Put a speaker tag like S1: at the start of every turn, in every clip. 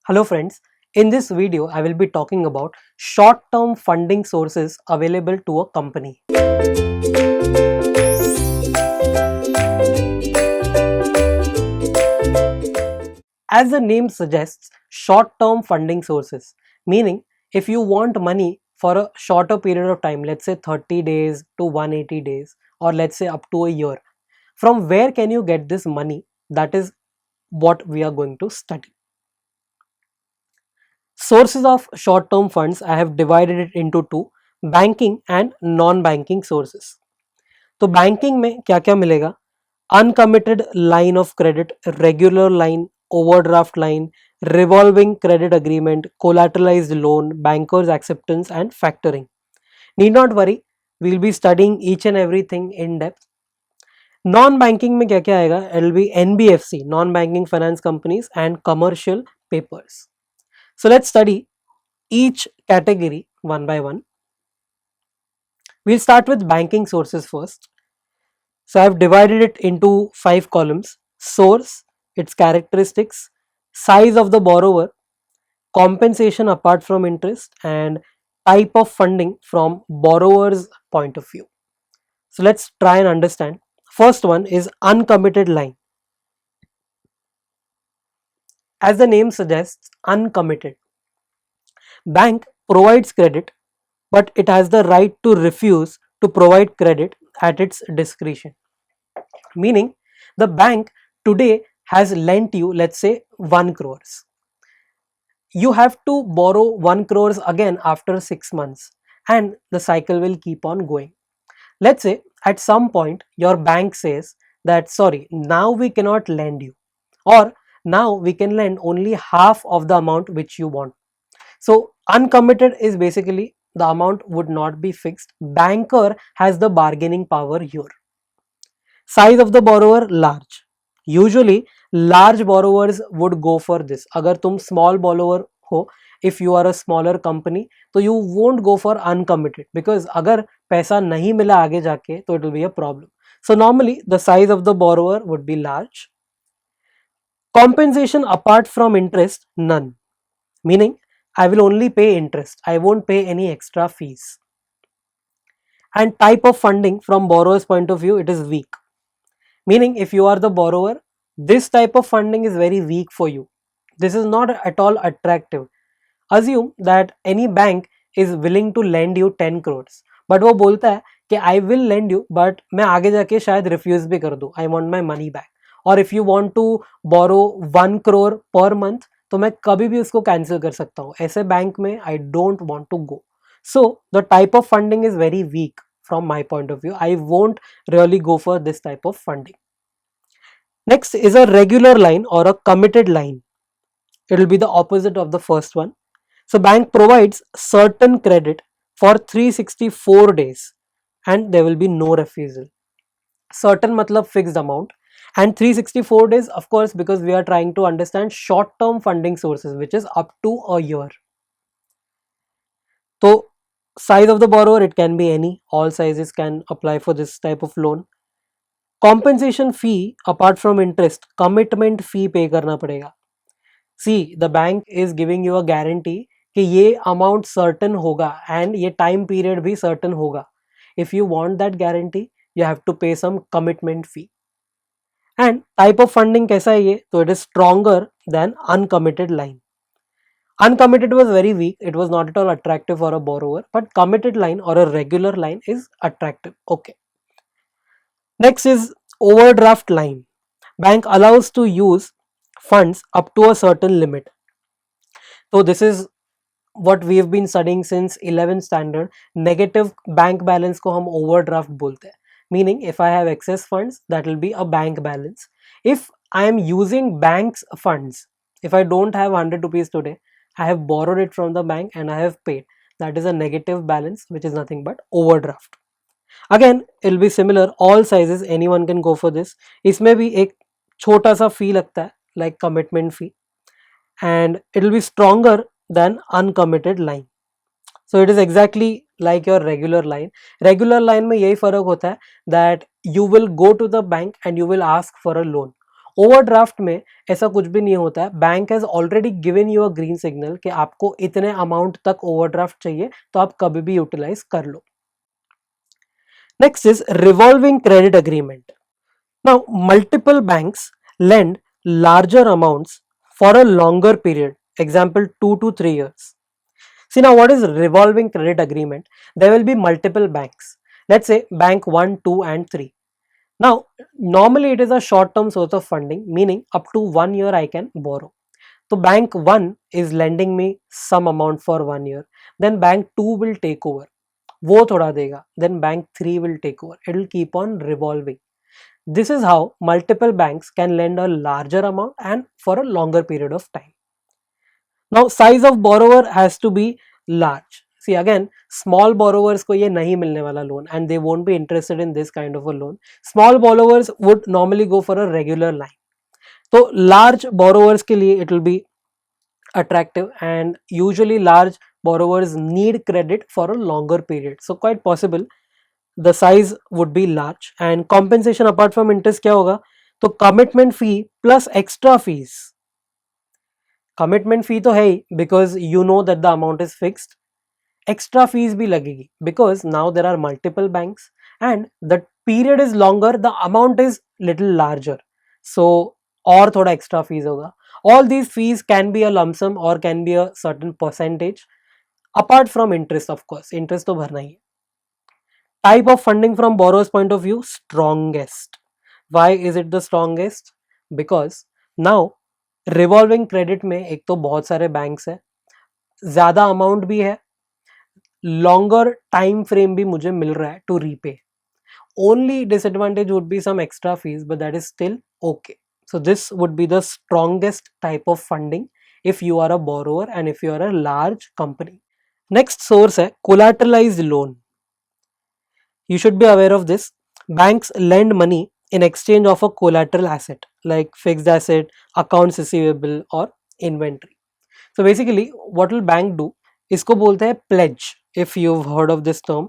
S1: Hello friends, in this video I will be talking about short-term funding sources available to a company. As the name suggests, short-term funding sources, meaning if you want money for a shorter period of time, let's say 30 days to 180 days or let's say up to a year, from where can you get this money? That is what we are going to study. Sources of short-term funds, I have divided it into two, banking and non-banking sources. तो banking में क्या क्या मिलेगा? Uncommitted line of credit, regular line, overdraft line, revolving credit agreement, collateralized loan, bankers acceptance and factoring. Need not worry, we'll be studying each and everything in depth. Non banking में क्या क्या आएगा? It will be NBFC, non banking finance companies and commercial papers. So let's study each category one by one. We'll start with banking sources first. So I've divided it into 5 columns: source, its characteristics, size of the borrower, compensation apart from interest, and type of funding from borrower's point of view. So let's try and understand. First one is uncommitted line. As the name suggests, uncommitted. Bank provides credit, but it has the right to refuse to provide credit at its discretion. Meaning, the bank today has lent you, let's say, 1 crores. You have to borrow 1 crores again after 6 months, and the cycle will keep on going. Let's say at some point your bank says that sorry, now we cannot lend you, or now we can lend only half of the amount which you want. So uncommitted is basically the amount would not be fixed. Banker has the bargaining power here. Size of the borrower large. Usually large borrowers would go for this. अगर तुम small borrower हो, if you are a smaller company, तो you won't go for uncommitted because अगर पैसा नहीं मिला आगे जाके तो it will be a problem. So normally the size of the borrower would be large. Compensation apart from interest, none. Meaning I will only pay interest. I won't pay any extra fees. And type of funding from borrower's point of view, it is weak. Meaning if you are the borrower, this type of funding is very weak for you. This is not at all attractive. Assume that any bank is willing to lend you 10 crores, but वो बोलता है कि I will lend you, but मैं आगे जाके शायद refuse भी कर दूँ. I want my money back. और if you want to borrow 1 crore per month, तो मैं कभी भी उसको cancel कर सकता हूँ. ऐसे बैंक में I don't want to go. So the type of funding is very weak from my point of view. I won't really go for this type of funding. Next is a regular line or a committed line. It will be the opposite of the first one. So bank provides certain credit for 364 days and there will be no refusal. Certain matlab fixed amount, and 364 days, of course, because we are trying to understand short term funding sources which is up to a year. So size of the borrower, it can be any, all sizes can apply for this type of loan. Compensation fee apart from interest, commitment fee pay करना पड़ेगा. See, the bank is giving you a guarantee कि ये amount certain होगा and ये time period भी certain होगा. If you want that guarantee, you have to pay some commitment fee. And type of funding कैसा है ये? तो it is stronger than uncommitted line. Uncommitted was very weak. It was not at all attractive for a borrower, but committed line or a regular line is attractive. Okay. Next is overdraft line. Bank allows to use funds up to a certain limit. So this is what we have been studying since 11th standard. Negative bank balance को हम overdraft बोलते हैं. Meaning if I have excess funds, that will be a bank balance. If I am using bank's funds, if I don't have 100 rupees today, I have borrowed it from the bank and I have paid. That is a negative balance, which is nothing but overdraft. Again, it will be similar. All sizes, anyone can go for this. इसमें भी एक छोटा सा fee लगता है, like commitment fee, and it will be stronger than uncommitted line. So it is exactly like your regular line. Regular line में यही फर्क होता है that you will go to the bank and you will ask for a loan. Overdraft में ऐसा कुछ भी नहीं होता है, bank has already given you a green signal कि आपको इतने अमाउंट तक ओवरड्राफ्ट चाहिए, तो आप कभी भी यूटिलाइज कर लो। Next is revolving credit agreement. Now multiple banks lend larger amounts for a longer period, example 2 to 3 years. See, now what is revolving credit agreement? There will be multiple banks, let's say bank 1, 2 and 3. Now normally it is a short term source of funding, meaning up to 1 year I can borrow. So bank 1 is lending me some amount for 1 year, then bank 2 will take over, वो थोड़ा देगा, then bank 3 will take over, it will keep on revolving. This is how multiple banks can lend a larger amount and for a longer period of time. Now size of borrower has to be large. See again, small borrowers को ये नहीं मिलने वाला loan and they won't be interested in this kind of a loan. Small borrowers would normally go for a regular line. तो large borrowers के लिए it will be attractive, and usually large borrowers need credit for a longer period. So quite possible the size would be large. And compensation apart from interest क्या होगा? तो commitment fee plus extra fees. Commitment fee तो है ही, because you know that the amount is fixed. Extra fees भी लगेगी because now there are multiple banks and the period is longer, the amount is little larger. So और थोड़ा extra fees होगा. All these fees can be a lump sum or can be a certain percentage apart from interest, of course. Interest तो भरना ही है. Type of funding from borrower's point of view, strongest. Why is it the strongest? Because now revolving credit में एक तो बहुत सारे banks है, ज्यादा अमाउंट भी है, लॉन्गर टाइम फ्रेम भी मुझे मिल रहा है to repay. Only disadvantage would be some extra fees, but that is still okay. So this would be the strongest type of funding if you are a borrower and if you are a large company. Next source है collateralized loan. You should be aware of this. Banks lend money in exchange of a collateral asset like fixed asset, accounts receivable or inventory. So basically what will bank do? इसको बोलते हैं pledge, if you've heard of this term.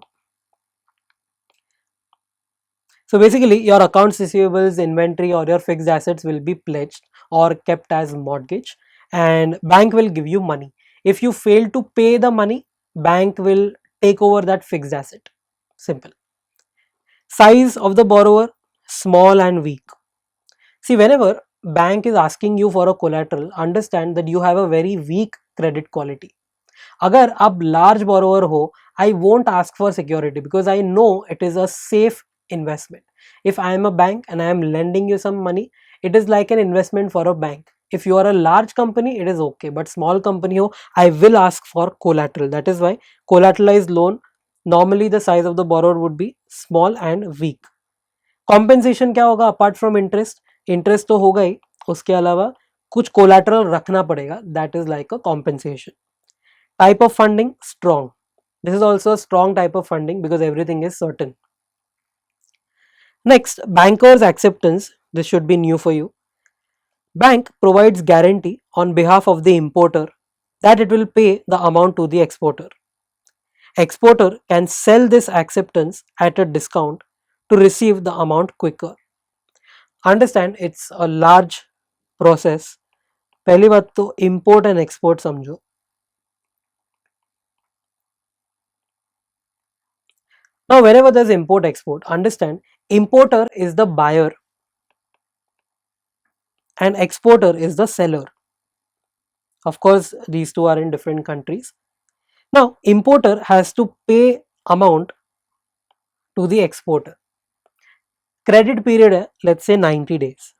S1: So basically your accounts receivables, inventory or your fixed assets will be pledged or kept as mortgage, and bank will give you money. If you fail to pay the money, bank will take over that fixed asset. Simple. Size of the borrower, small and weak. See, whenever bank is asking you for a collateral, understand that you have a very weak credit quality. अगर आप large borrower हो, I won't ask for security because I know it is a safe investment. If I am a bank and I am lending you some money, it is like an investment for a bank. If you are a large company, it is okay, but small company ho, I will ask for collateral. That is why collateralized loan, normally the size of the borrower would be small and weak. Compensation क्या होगा apart from interest? Interest तो होगा ही, उसके अलावा कुछ collateral रखना पड़ेगा, that is like a compensation. Type of funding, strong. This is also a strong type of funding because everything is certain. Next, bankers acceptance. This should be new for you. Bank provides guarantee on behalf of the importer that it will pay the amount to the exporter. Exporter can sell this acceptance at a discount to receive the amount quicker. Understand, it's a large process. पहली बात तो import and export समझो. Now whenever there's import export, understand importer is the buyer and exporter is the seller. Of course these two are in different countries. Now importer has to pay amount to the exporter. Credit period है, let's say 90 days.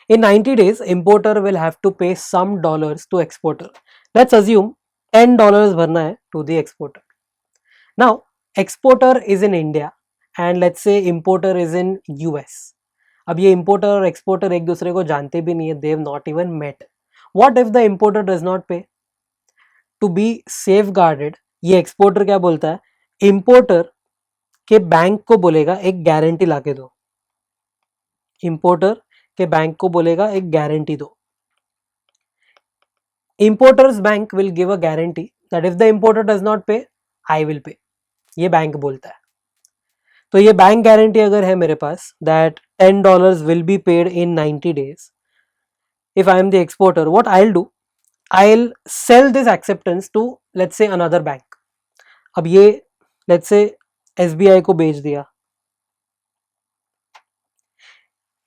S1: In 90 days importer will have to pay some dollars to exporter. Let's assume $10 भरना है to the exporter. Now exporter is in India and let's say importer is in US. अब ये importer और exporter एक दूसरे को जानते भी नहीं है, they have not even met. What if the importer does not pay? To be safeguarded, ये exporter क्या बोलता है, importer के बैंक को बोलेगा एक गारंटी लाके दो. Importer के बैंक को बोलेगा एक गारंटी दो. Importer's bank will give a guarantee that if the importer does not pay, I will pay. ये बैंक बोलता है. तो ये बैंक गारंटी अगर है मेरे पास that $10 will be paid in 90 days, if I am the exporter, what I'll do, I'll sell this acceptance to let's say another bank. अब ये let's say SBI को बेच दिया,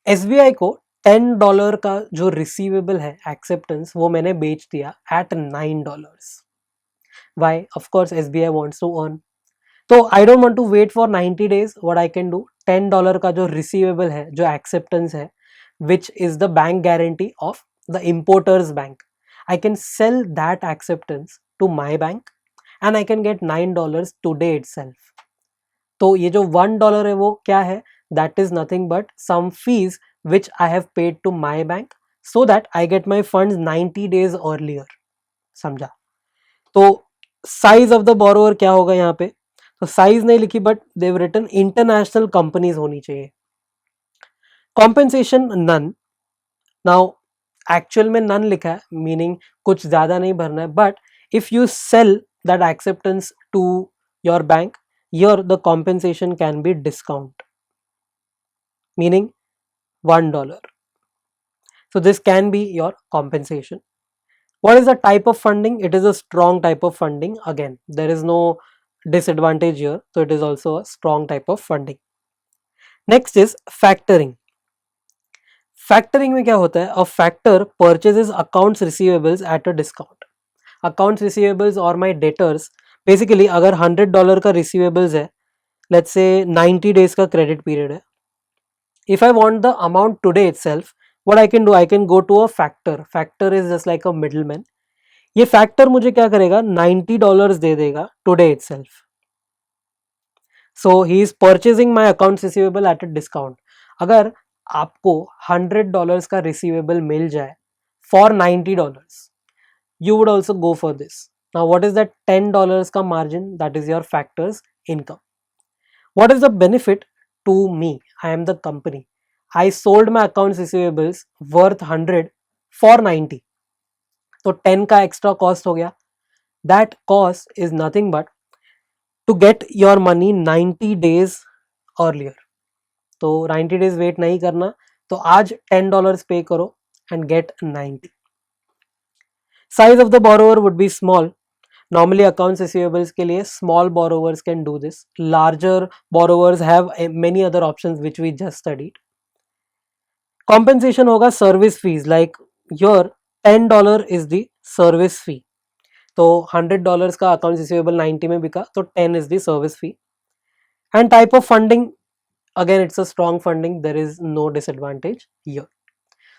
S1: SBI को $10 का जो रिसीवेबल है एक्सेप्टेंस वो मैंने बेच दिया at $9. Why? Of course SBI wants to earn. तो I don't want to wait for 90 days. What I can do, $10 का जो रिसीवेबल है, जो एक्सेप्टेंस है, which is the bank guarantee of the importer's bank, I can sell that acceptance to my bank and I can get $9 today itself. तो ये जो $1 है वो क्या है, that is nothing but some fees which I have paid to my bank so that I get my funds 90 days earlier. समझा? तो size of the borrower क्या होगा यहाँ पे, तो साइज नहीं लिखी but they've written international companies होनी चाहिए. Compensation none. नाउ एक्चुअल में नन लिखा है मीनिंग कुछ ज्यादा नहीं भरना है, but if you sell that acceptance to your bank, your the compensation can be discount meaning $1. So this can be your compensation. What is the type of funding? It is a strong type of funding. Again, there is no disadvantage here, so it is also a strong type of funding. Next is factoring. Factoring में क्या होता है, a factor purchases accounts receivables at a discount. Accounts receivables or my debtors, basically अगर $100 का receivables है, let's say 90 days का credit period है, if I want the amount today itself, what I can do, I can go to a factor. Factor is just like a middleman. ये factor मुझे क्या करेगा, $90 दे देगा today itself. So he is purchasing my accounts receivable at a discount. अगर आपको $100 का receivable मिल जाए for $90, you would also go for this. Now what is that $10 का margin? That is your factor's income. What is the benefit to me? I am the company. I sold my accounts receivables worth 100 for 90. तो 10 का extra cost हो गया. That cost is nothing but to get your money 90 days earlier. तो 90 days wait नहीं करना, तो आज $10 pay करो and get 90. Size of the borrower would be small. Normally accounts receivables के लिए small borrowers can do this. Larger borrowers have many other options which we just studied. Compensation होगा service fees, like your $10 is the service fee. तो $100 का accounts receivable 90 में बिका, तो 10 is the service fee. And type of funding, again it's a strong funding, there is no disadvantage here.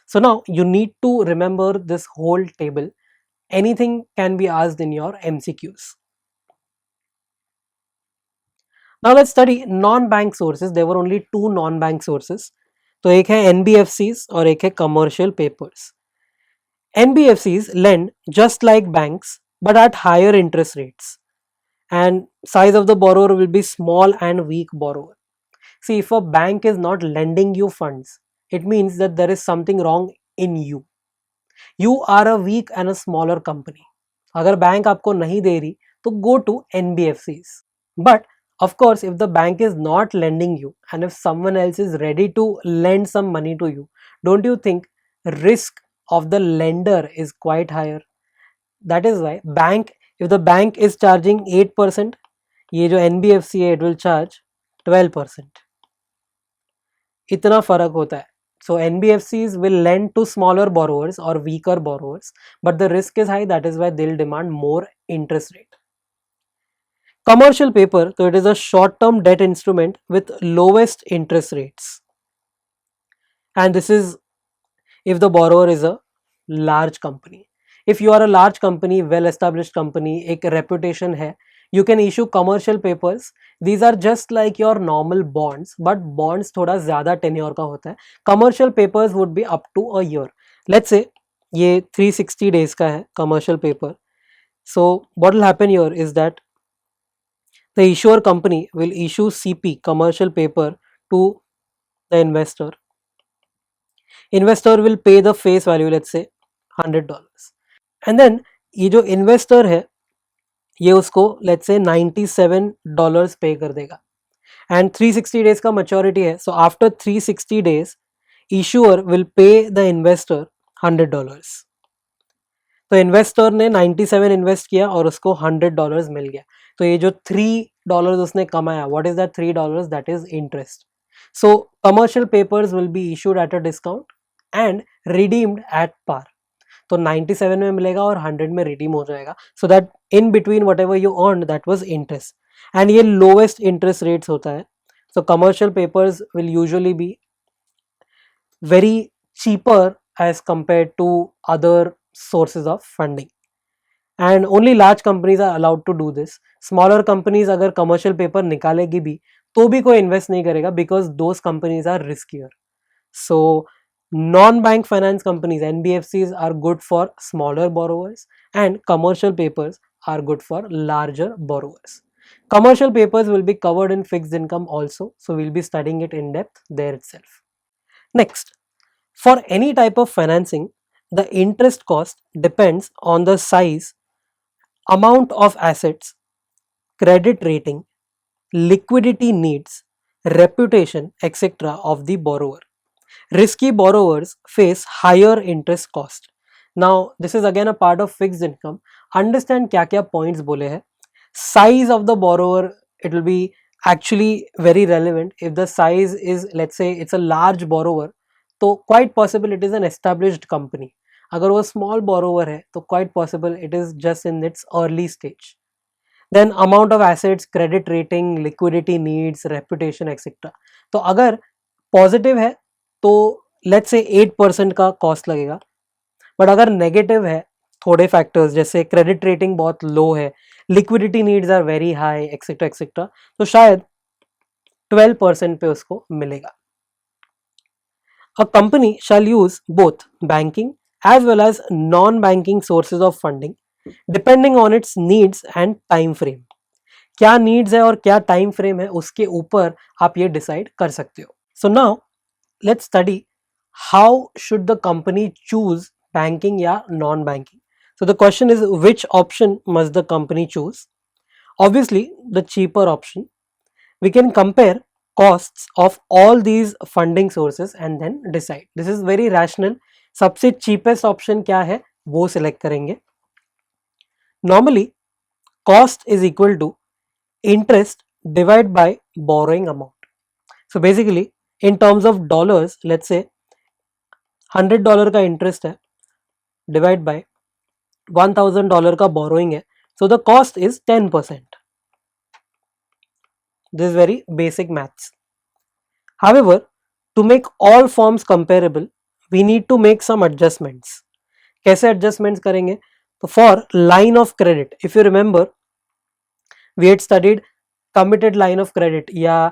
S1: So now you need to remember this whole table. Anything can be asked in your MCQs. Now let's study non-bank sources. There were only two non-bank sources. तो एक है NBFCs और एक है commercial papers. NBFCs lend just like banks but at higher interest rates, and size of the borrower will be small and weak borrower. See, if a bank is not lending you funds, it means that there is something wrong in you. You are a weak and a smaller company. अगर bank आपको नहीं दे रही तो go to NBFCs. But of course, if the bank is not lending you and if someone else is ready to lend some money to you, don't you think risk of the lender is quite higher? That is why bank, if the bank is charging 8%, ये जो NBFC है, it will charge 12%. इतना फर्क होता है. So NBFCs will lend to smaller borrowers or weaker borrowers, but the risk is high. That is why they'll demand more interest rate. Commercial paper, so it is a short-term debt instrument with lowest interest rates. And this is if the borrower is a large company. If you are a large company, well-established company, एक reputation है, you can issue commercial papers. These are just like your normal bonds, but bonds थोड़ा ज़्यादा tenure का होता है. Commercial papers would be up to a year. Let's say ये 360 days का है commercial paper. So what will happen here is that the issuer company will issue CP, commercial paper, to the investor. Investor will pay the face value, let's say $100. And then ये जो investor है ये उसको let's say $97 पे कर देगा. And 360 days का maturity है. So after 360 days issuer will pay the investor $100. तो इन्वेस्टर ने 97 इन्वेस्ट किया और उसको $100 मिल गया. तो ये जो $3 उसने कमाया, what is that $3? That is interest. So commercial papers will be issued at a discount and redeemed at par. तो 97 में मिलेगा और 100 में रिडीम हो जाएगा. So that in between whatever you earn that was interest. And ये lowest interest rates होता है. So commercial papers will usually be very cheaper as compared to other sources of funding, and only large companies are allowed to do this. Smaller companies अगर commercial paper निकालेगी भी तो भी कोई invest नहीं करेगा because those companies are riskier. So non-bank finance companies, NBFCs, are good for smaller borrowers and commercial papers are good for larger borrowers. Commercial papers will be covered in fixed income also, so we'll be studying it in depth there itself. Next, for any type of financing, the interest cost depends on the size, amount of assets, credit rating, liquidity needs, reputation, etc. of the borrower. Risky borrowers face higher interest cost. Now, this is again a part of fixed income. Understand क्या क्या points बोले हैं. Size of the borrower, it will be actually very relevant. If the size is, let's say it's a large borrower, तो quite possible it is an established company. अगर वो small borrower है तो quite possible it is just in its early stage. Then amount of assets, credit rating, liquidity needs, reputation, etc. तो अगर positive है तो let's say 8% का cost लगेगा. बट अगर नेगेटिव है, थोड़े फैक्टर्स जैसे क्रेडिट रेटिंग बहुत लो है, liquidity needs are very high, etcetera etcetera, तो शायद 12% पे उसको मिलेगा. A company shall use both banking as well as non-banking sources of funding depending on its needs and time frame. क्या needs है और क्या टाइम फ्रेम है उसके ऊपर आप ये डिसाइड कर सकते हो. So now let's study how should the company choose banking या non-banking. So the question is, which option must the company choose? Obviously the cheaper option. We can compare costs of all these funding sources and then decide. This is very rational. सबसे cheapest option क्या है वो select करेंगे. Normally cost is equal to interest divided by borrowing amount. So basically in terms of dollars, let's say $100 का interest है divide by $1000 का borrowing है, so the cost is 10%. This is very basic maths. However, to make all forms comparable we need to make some adjustments. कैसे adjustments करेंगे? तो for line of credit, if you remember we had studied committed line of credit या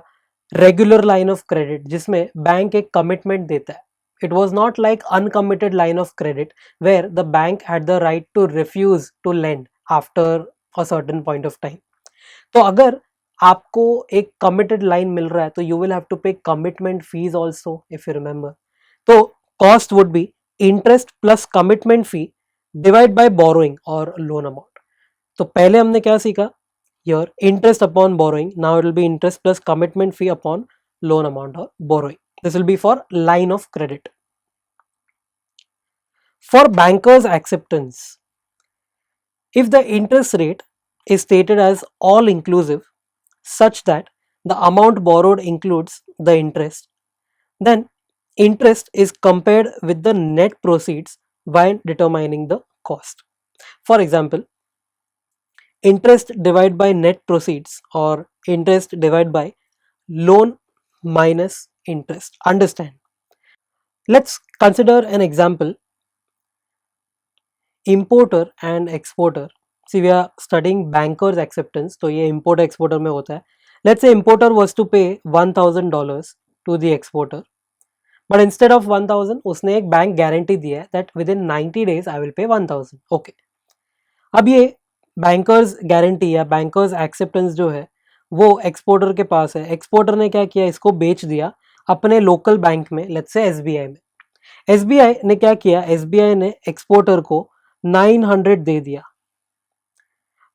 S1: regular line of credit जिसमें bank एक commitment देता है. It was not like uncommitted line of credit where the bank had the right to refuse to lend after a certain point of time. तो अगर आपको एक committed line मिल रहा है तो you will have to pay commitment fees also if you remember. तो cost would be interest plus commitment fee divided by borrowing or loan amount. तो पहले हमने क्या सीखा? Here interest upon borrowing. Now it will be interest plus commitment fee upon loan amount or borrowing. This will be for line of credit. For bankers' acceptance, if the interest rate is stated as all inclusive such that the amount borrowed includes the interest, then interest is compared with the net proceeds while determining the cost. For example, interest divided by net proceeds or interest divided by loan minus interest. Understand. Let's consider an example. Importer and exporter. See, we are studying bankers acceptance, तो ये importer exporter में होता है. Let's say importer was to pay $1000 to the exporter, but instead of 1000 उसने एक bank guarantee दिया है that within 90 days I will pay 1000. Okay. अब ये बैंकर्स गारंटी या बैंकर्स एक्सेप्टेंस जो है वो एक्सपोर्टर के पास है. एक्सपोर्टर ने क्या किया, इसको बेच दिया अपने लोकल बैंक में, लेट्स से एसबीआई में. एसबीआई ने क्या किया, एसबीआई ने एक्सपोर्टर को 900 दे दिया.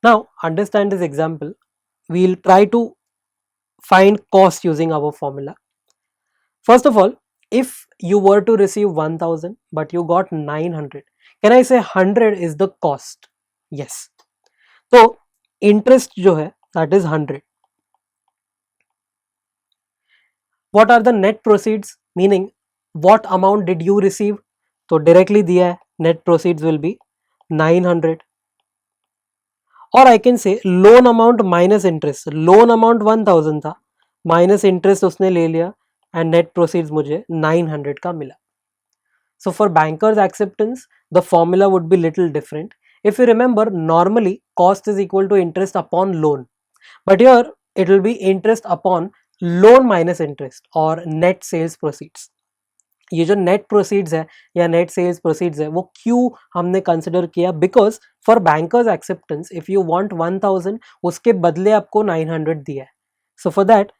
S1: Now understand this example. We will try to find cost using our formula. First of all, if you were to receive 1000 but you got 900, can I say 100 is the cost? Yes. So interest जो है that is 100. What are the net proceeds? Meaning what amount did you receive? तो directly दिया है net proceeds will be 900. और I can say loan amount minus interest, loan amount 1000 था, minus interest उसने ले लिया एंड नेट प्रोसीड्स मुझे 900 का मिला. So for bankers acceptance, the formula would be little different. If you remember, normally cost is equal to interest upon loan, but here it will be interest upon loan minus interest or net sales proceeds. ये जो net proceeds है या net sales proceeds है वो क्यों हमने consider किया? Because for bankers acceptance if you want 1000 उसके बदले आपको 900 दिया है, so for that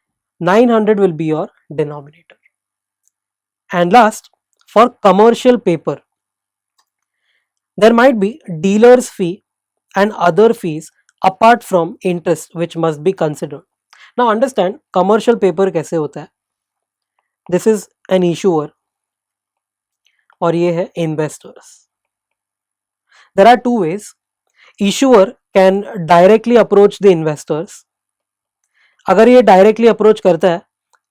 S1: 900 will be your denominator. And last, for commercial paper there might be dealer's fee and other fees apart from interest which must be considered. Now understand commercial paper कैसे होता है. This is an issuer और ये है investors. There are two ways. Issuer can directly approach the investors. अगर ये directly approach करता है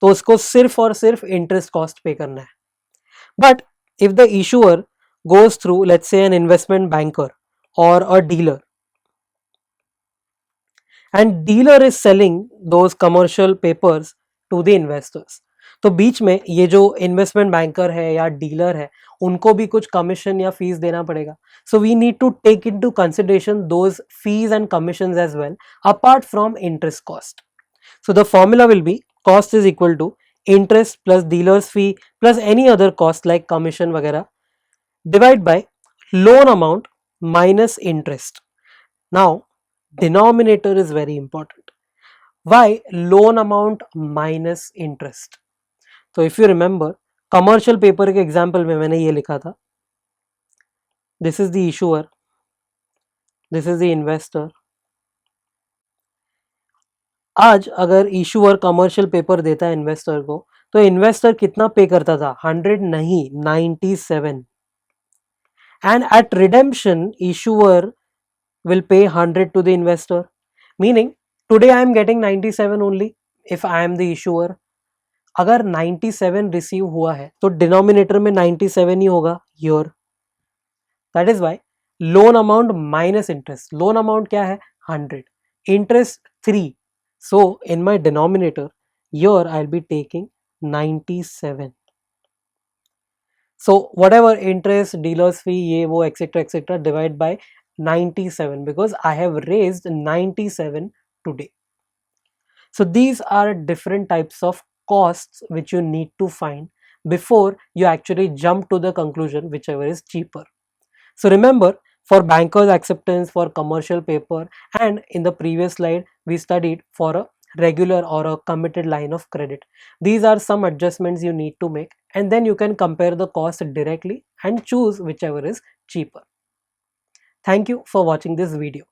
S1: तो उसको सिर्फ और सिर्फ interest cost पे करना है. But if the issuer goes through, let's say, an investment banker or a dealer, and dealer is selling those commercial papers to the investors, तो बीच में ये जो इन्वेस्टमेंट बैंकर है या डीलर है उनको भी कुछ कमीशन या फीस देना पड़ेगा. So we need to take into consideration those fees and commissions as well apart from interest cost. So the formula will be cost is equal to interest plus dealers fee plus any other cost like commission वगैरह divide by loan amount minus interest. Now denominator is very important. Why loan amount minus interest? So if you remember commercial paper के example में मैंने ये लिखा था, this is the issuer, this is the investor. आज अगर issuer commercial paper देता है investor को तो investor कितना पे करता था? 100 नहीं, 97. And at redemption issuer will pay 100 to the investor, meaning today I am getting 97 only if I am the issuer. अगर 97 रिसीव हुआ है तो डिनोमिनेटर में 97 ही होगा here. That is why loan amount minus interest. Loan amount क्या है? 100. Interest 3. So in my denominator here I'll be taking 97. So whatever interest, dealer's fee, ये वो etc divide by 97 because I have raised 97 today. So these are different types of costs which you need to find before you actually jump to the conclusion whichever is cheaper. So remember, for bankers acceptance, for commercial paper, and in the previous slide we studied for a regular or a committed line of credit. These are some adjustments you need to make and then you can compare the cost directly and choose whichever is cheaper. Thank you for watching this video.